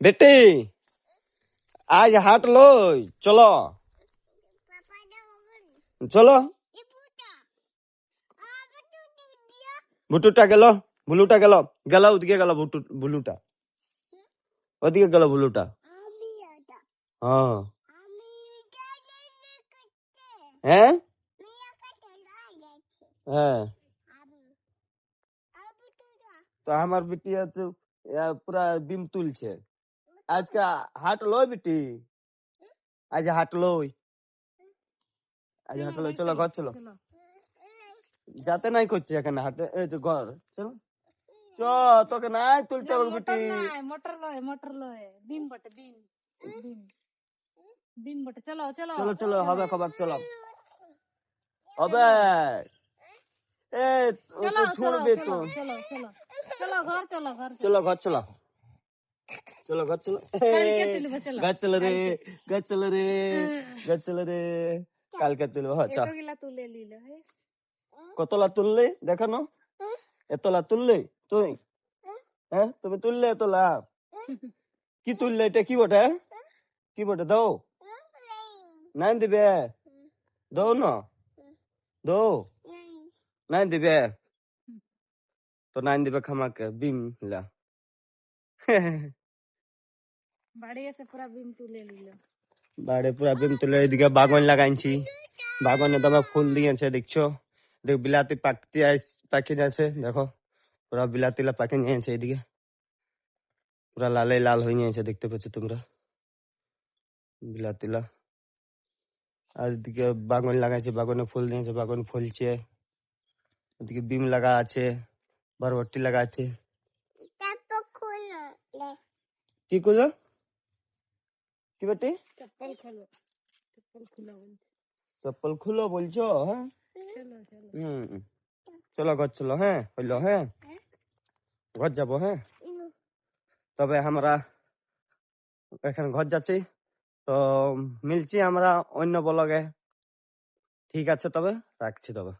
বেটি আজ হাট লই চলো চলো ভুটুটা গেল বুলুটা গেল গেল ওদিকে গেল বুলুটা ওদিকে গেল বুলুটা হ্যাঁ হ্যাঁ হ্যাঁ তো আমার বেটি আছে পুরা ডিম তুলছে আজকে হাট লই বেটি আজ হাট লই আজ হাট লই চলো ঘর চলো যাতে নাই করছে এখানে হাটে এই তো ঘর চলো চ তোকে নাই তুলতে হবে বেটি মোটর লয় বিম বটে বিম বটে চলো চলো চলো চলো হবে খবর চলো হবে এ তো ছুড়বে তো চলো চলো চলো ঘর চলো চলো ঘর চলো চলো ঘর চলো ঘর চলো রে ঘর চলো রে ঘর চলো রে কালকে তুলবো আচ্ছা তুলে নিল কতলা তুললে দেখানো এতলা তুললে তুই হ্যাঁ তুমি তুললে এতলা কি তুললে এটা কি বটে দাও নাই দিবে দাও না দাও নাই দিবে তো নাই দিবে খামাকে বিম লা বাড়ি এসে পুরা বিম তুলে নিল বাড়ি পুরা বিম তুলে এদিকে বাগান লাগাইছি বাগানে তোমার ফুল দিয়েছে দেখছো দেখ বিলাতি পাখি যাচ্ছে দেখো পুরা বিলাতিলা পাখি নিয়েছে এদিকে পুরা লালে লাল হয়ে নিয়েছে দেখতে পাচ্ছ তোমরা বিলাতিলা আর এদিকে বাগান লাগাইছে বাগানে ফুল দিয়েছে বাগান ফুলছে এদিকে বিম লাগা আছে বরবটি লাগা আছে কি করলো কি বেটি চপ্পল খুলো বলছো হ্যাঁ চলো ঘর চলো হ্যাঁ হইলো হ্যাঁ ঘর যাবো হ্যাঁ তবে আমরা এখন ঘর যাচ্ছি তো মিলছি আমরা অন্য ব্লগে ঠিক আছে তবে রাখছি তবে